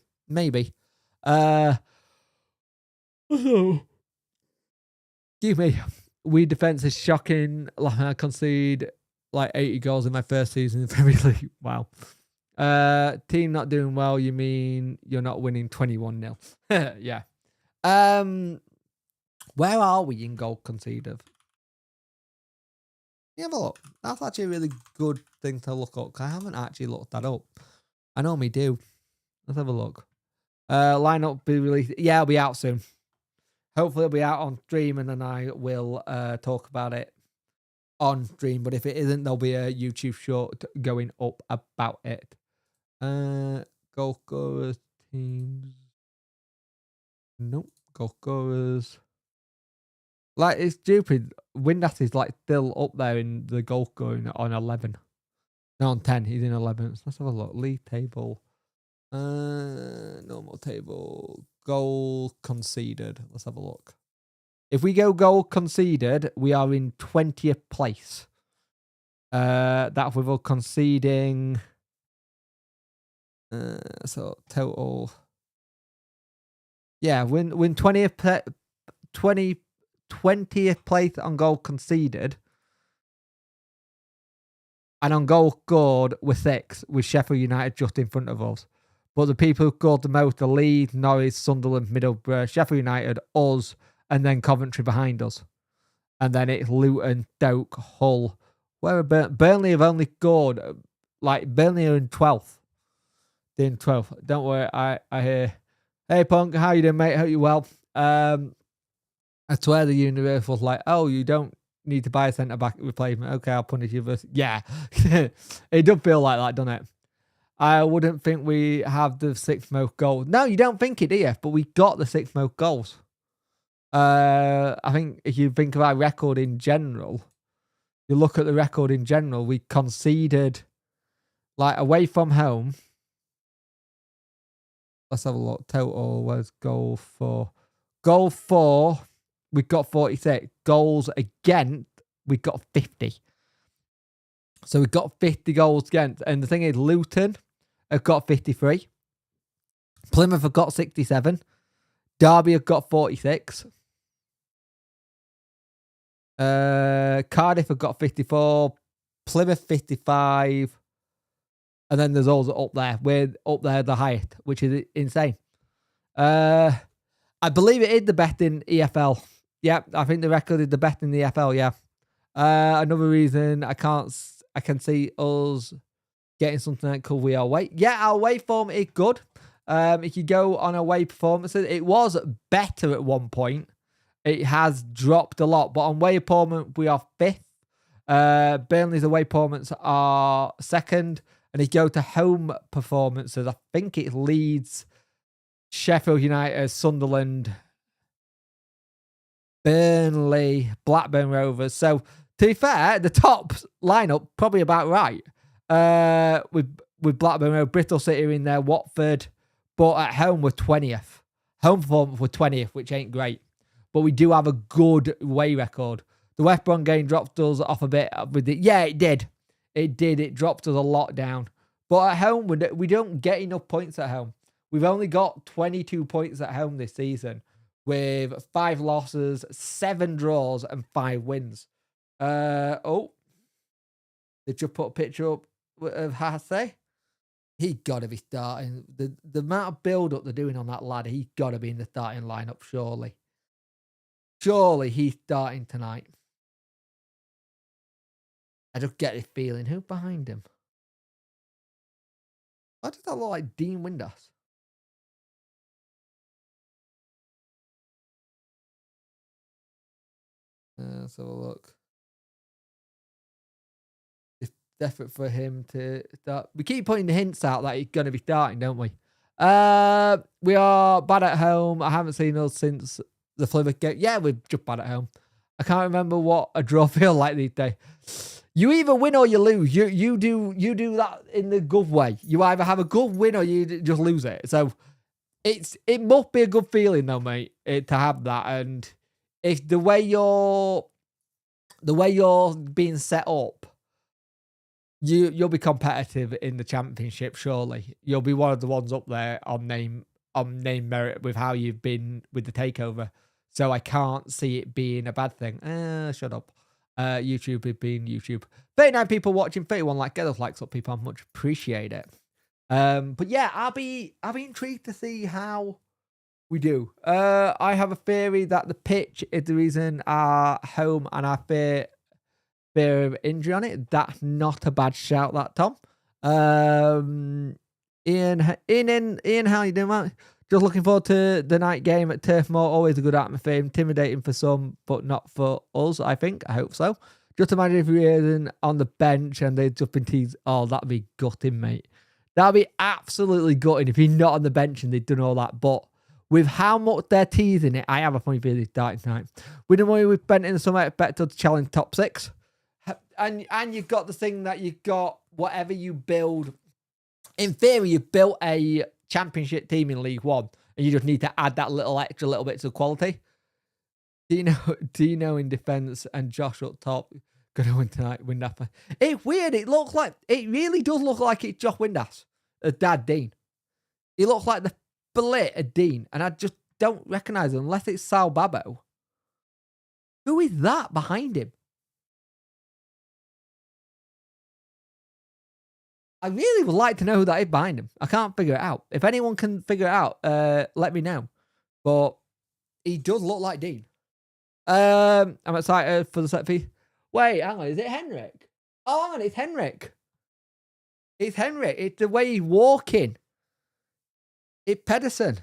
Excuse me. We defense is shocking. Like, I concede like 80 goals in my first season in the Premier League. Wow. Team not doing well. You mean you're not winning 21-0? Yeah. Where are we in goal conceded? You have a look. That's actually a really good thing to look up. I haven't actually looked that up. I normally do. Let's have a look. Lineup be released. Yeah, it'll be out soon. Hopefully it'll be out on stream, and then I will talk about it on stream. But if it isn't, there'll be a YouTube short going up about it. Goal scorers, teams. Nope. Goal scorers. Like, it's stupid. Windass is like still up there in the goal scoring on 11. No, on 10. He's in 11. So let's have a look. League table. Normal table. Goal conceded. Let's have a look. If we go goal conceded, we are in 20th place. That's with us conceding. So total. Yeah, win 20th 20th place on goal conceded. And on goal scored, we're 6, with Sheffield United just in front of us. But the people who scored the most are Leeds, Norwich, Sunderland, Middlesbrough, Sheffield United, us, and then Coventry behind us. And then it's Luton, Stoke, Hull. Where are Burnley have only scored, like, Burnley are in 12th. They're in 12th. Don't worry, I hear. Hey, Punk, how you doing, mate? Hope you're well. I swear the universe was like, oh, you don't need to buy a centre-back replacement. Okay, I'll punish you first. Yeah. It does feel like that, doesn't it? I wouldn't think we have the 6th most goals. No, you don't think it, do you? But we got the 6th most goals. I think if you think of our record in general, you look at the record in general, we conceded, like, away from home. Let's have a look. Total, where's goal 4? Goal 4, we've got 46. Goals against, we've got 50. So we've got 50 goals against. And the thing is, Luton have got 53. Plymouth have got 67. Derby have got 46. Cardiff have got 54. Plymouth 55. And then there's also up there. We're up there the highest, which is insane. I believe it is the best in EFL. Yeah, I think the record is the best in the EFL, yeah. Another reason I can see us getting something like cool we are away. Yeah, our away form is good. If you go on away performances, it was better at one point. It has dropped a lot, but on away performance, we are 5th. Burnley's away performance are 2nd. And if you go to home performances, I think it leads Sheffield United, Sunderland, Burnley, Blackburn Rovers. So, to be fair, the top lineup probably about right. With Blackburn Rovers, Bristol City are in there, Watford, but at home we're 20th. Home performance we're 20th, which ain't great. But we do have a good away record. The West Brom game dropped us off a bit with it. Yeah, it did. It did. It dropped us a lot down. But at home, we don't get enough points at home. We've only got 22 points at home this season with 5 losses, 7 draws, and 5 wins. They just put a picture up of Hase. He got to be starting. The amount of build-up they're doing on that lad, he got to be in the starting lineup, surely. Surely he's starting tonight. I just get this feeling. Who's behind him? Why does that look like Dean Windass? Let's have a look. It's definite for him to start. We keep putting the hints out that he's going to be starting, don't we? We are bad at home. I haven't seen us since the Plymouth game. Yeah, we're just bad at home. I can't remember what a draw feels like these days. You either win or you lose. You do that in the good way. You either have a good win or you just lose it. So it must be a good feeling though, mate, to have that. And if the way you're being set up, you'll be competitive in the championship. Surely you'll be one of the ones up there on name merit with how you've been with the takeover. So I can't see it being a bad thing. Shut up. YouTube is being YouTube. 39 people watching, 31 like. Get those likes up, people. I much appreciate it. But yeah, I'll be intrigued to see how we do. I have a theory that the pitch is the reason our home and our fear of injury on it. That's not a bad shout, that Tom. Ian, how you doing, mate? Just looking forward to the night game at Turf Moor. Always a good atmosphere. Intimidating for some, but not for us, I think. I hope so. Just imagine if we were on the bench and they'd just been teased. Oh, that'd be gutting, mate. That'd be absolutely gutting if he's not on the bench and they'd done all that. But with how much they're teasing it, I have a funny feeling it's starting tonight. With the money we've spent in the summer, I expect us to challenge top 6. And you've got the thing that you've got whatever you build. In theory, you've built a championship team in League One, and you just need to add that extra little bit to the quality. Do you know in defence and Josh up top gonna win tonight? Windass. It's weird. It really does look like it's Josh Windass, Dad Dean. He looks like the split of Dean, and I just don't recognise him unless it's Sal Babbo. Who is that behind him? I really would like to know who that is behind him. I can't figure it out. If anyone can figure it out, let me know. But he does look like Dean. I'm excited for the set piece. Wait, hang on. Is it Henrik? Oh, hang on. It's Henrik. It's Henrik. It's the way he's walking. It's Pedersen.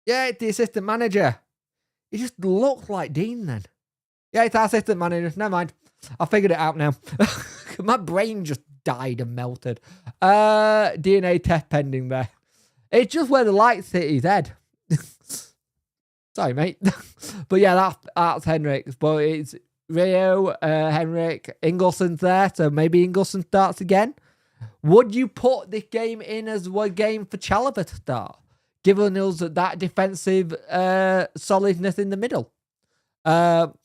Yeah, it's the assistant manager. He just looks like Dean then. Yeah, it's our assistant manager. Never mind. I figured it out now. My brain just died and melted. DNA test pending there. It's just where the lights hit his head. Sorry, mate. But yeah, that's Henrik. But it's Rio, Henrik, Ingelson's there. So maybe Ingelsson starts again. Would you put this game in as a game for Chalobah to start? Given us that defensive solidness in the middle. Was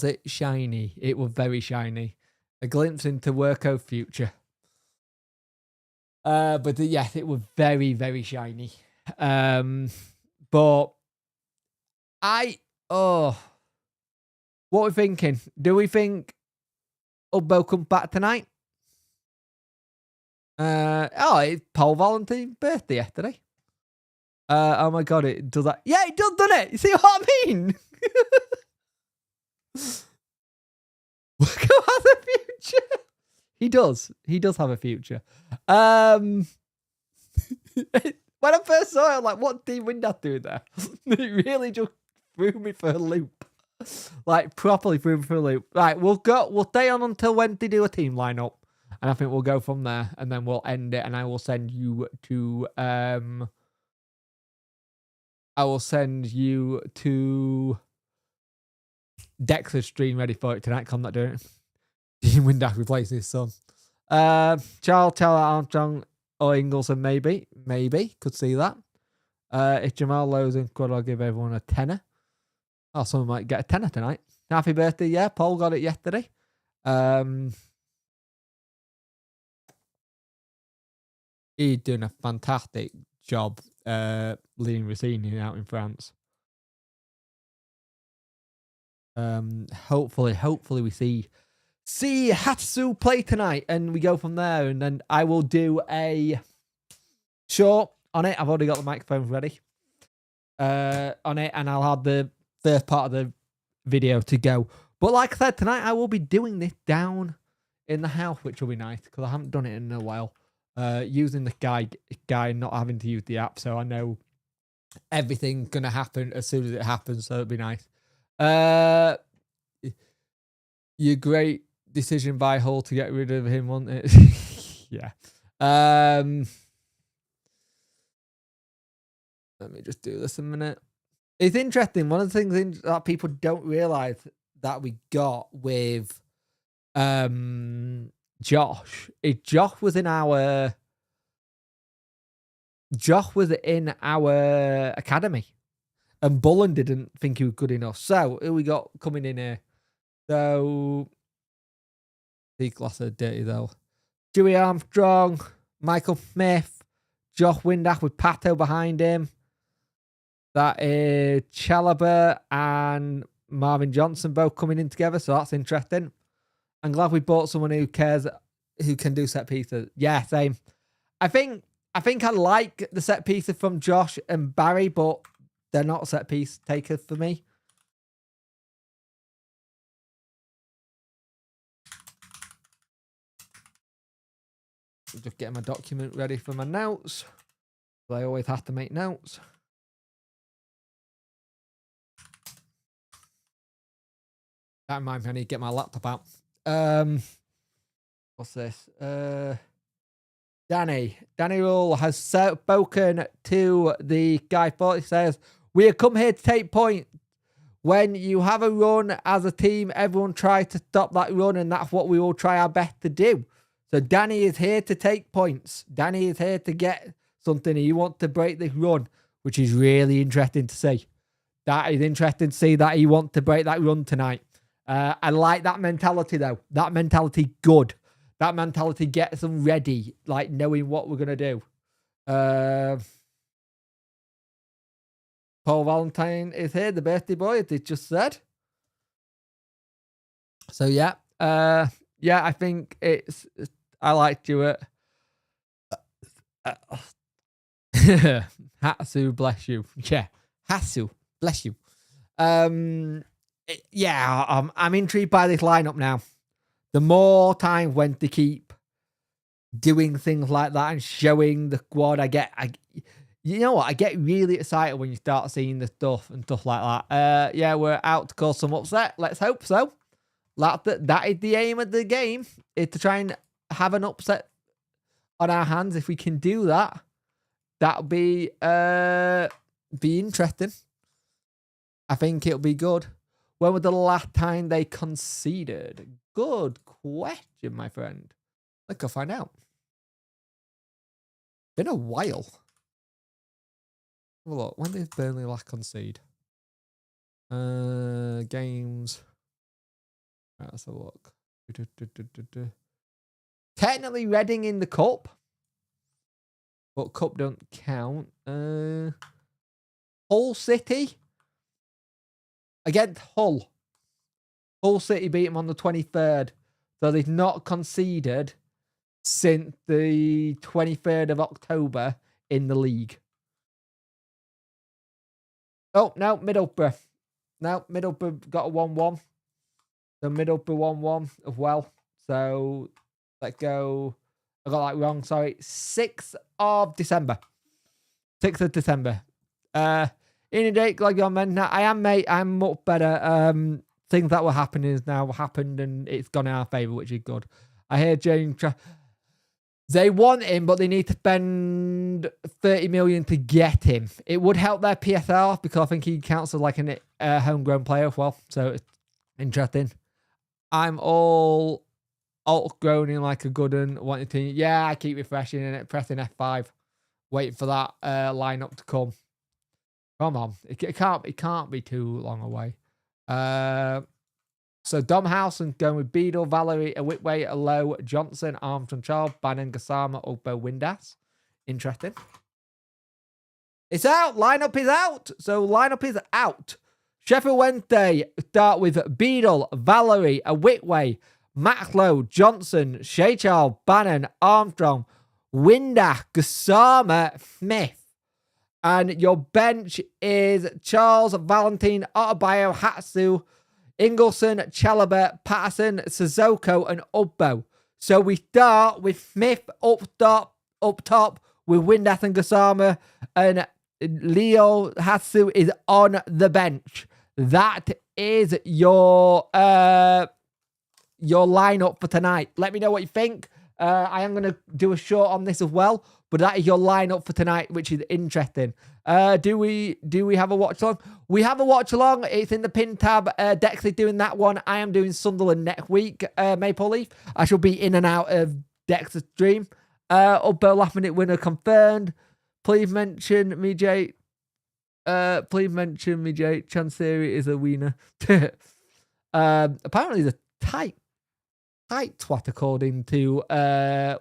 it shiny? It was very shiny. A glimpse into Worko's future. But yes, it was very, very shiny. But what are we thinking? Do we think Ubbo comes back tonight? It's Paul Valentine's birthday yesterday. Oh my god, it does that. Yeah, it does, doesn't it? You see what I mean? Worko has a future. He does. He does have a future. When I first saw it, I was like, what did Windass do there? It really just threw me for a loop. Like, properly threw me for a loop. Right, we'll stay on until Wednesday, do a team lineup. And I think we'll go from there. And then we'll end it. And I will send you to... Dexter's stream ready for it tonight. I'm not doing it. Dean Windass replacing his son. Charles Armstrong or Ingelsson, maybe. Could see that. If Jamal Lowe's in squad, I'll give everyone a tenner. Oh, someone might get a tenner tonight. Happy birthday, yeah. Paul got it yesterday. He's doing a fantastic job leading Rossini out in France. Hopefully we see see Hatsu play tonight, and we go from there. And then I will do a short on it. I've already got the microphones ready on it, and I'll have the first part of the video to go. But like I said, tonight I will be doing this down in the house, which will be nice because I haven't done it in a while. Using the guy, not having to use the app, so I know everything's gonna happen as soon as it happens. So it'll be nice. Your great decision by Hull to get rid of him, wasn't it? Yeah. Let me just do this a minute. It's interesting. One of the things that people don't realize that we got with Josh is Josh was in our academy, and Bullen didn't think he was good enough. So who we got coming in here? So these glasses are dirty though. Dewey Armstrong, Michael Smith, Josh Windass with Pato behind him. That is Chalobah and Marvin Johnson both coming in together, so that's interesting. I'm glad we bought someone who cares, who can do set pieces. Yeah, same. I think I like the set pieces from Josh and Barry, but they're not set piece takers for me. Just getting my document ready for my notes. I always have to make notes. That reminds me, I need to get my laptop out. What's this? Danny Rule has spoken to the guy. He says, we have come here to take point. When you have a run as a team, everyone tries to stop that run, and that's what we will try our best to do. So Danny is here to take points. Danny is here to get something. He wants to break this run, which is really interesting to see. That is interesting to see that he wants to break that run tonight. I like that mentality, though. That mentality, good. That mentality gets them ready, like knowing what we're going to do. Paul Valentine is here, the birthday boy, as they just said. So, yeah. Yeah, I think it's... I like Stuart. Hatsu, bless you. Yeah, Hatsu, bless you. Yeah, I'm intrigued by this lineup now. The more time when to keep doing things like that and showing the squad, you know what? I get really excited when you start seeing the stuff and stuff like that. Yeah, we're out to cause some upset. Let's hope so. That is the aim of the game, is to try and have an upset on our hands. If we can do that, that'll be interesting. I think it'll be good. When was the last time they conceded? Good question, my friend. Let's go find out. Been a while. Have a look. When did Burnley last concede? Games. Right, let's have a look. Technically Reading in the cup, but cup don't count. Hull City against Hull. Hull City beat them on the 23rd, so they've not conceded since the 23rd of October in the league. Oh, no, Middlesbrough. No, Middlesbrough got a 1-1. So Middlesbrough 1-1 as well. So let's go. I got that wrong. Sorry. 6th of December. 6th of December. In a date, like your man. Now, I am, mate. I'm much better. Things that were happening is now happened, and it's gone in our favour, which is good. I hear James. They want him, but they need to spend 30 million to get him. It would help their PSL because I think he counts as like a homegrown player as well. So it's interesting. I'm all groaning like a good one, wanting to. Yeah, I keep refreshing and pressing F5, waiting for that lineup to come. Come on, it can't be too long away. So Dom Howson going with Beadle, Valerie, Whitway, Low, Johnson, Armstrong, Charles, Bannon, Gassama, Ogbo, Windass. Interesting. It's out. Lineup is out. So lineup is out. Sheffield Wednesday start with Beadle, Valerie, Whitway, Maxlow, Johnson, Shachal, Bannon, Armstrong, Winder, Gasama, Smith. And your bench is Charles, Valentine, Otabio, Hatsu, Ingleson, Chalobah, Patterson, Sissoko, and Ubbo. So we start with Smith up top with Windath and Gasama, and Leo Hatsu is on the bench. That is your lineup for tonight. Let me know what you think. I am going to do a short on this as well, but that is your lineup for tonight, which is interesting. Do we have a watch along? We have a watch along. It's in the pin tab. Dex is doing that one. I am doing Sunderland next week. Maple Leaf. I shall be in and out of Dex's stream. Ubbo last minute winner confirmed. Please mention me, Jay. Chansiri is a winner. Apparently the tight twat according to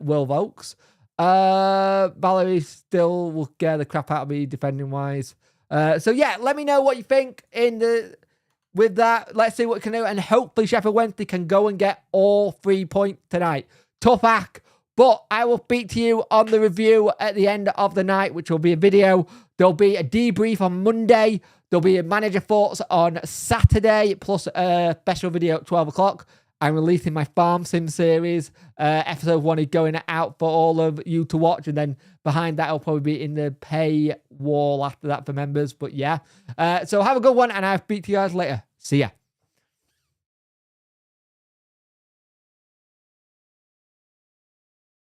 Will Volks. Valerie still will scare the crap out of me defending wise. So yeah, let me know what you think with that. Let's see what we can do, and hopefully Sheffield Wednesday can go and get all 3 points tonight. Tough act, but I will speak to you on the review at the end of the night, which will be a video. There'll be a debrief on Monday. There'll be a manager thoughts on Saturday, plus a special video at 12 o'clock. I'm releasing my Farm Sim series. Episode 1 is going out for all of you to watch. And then behind that, it'll probably be in the pay wall after that for members. But yeah. So have a good one, and I'll speak to you guys later. See ya.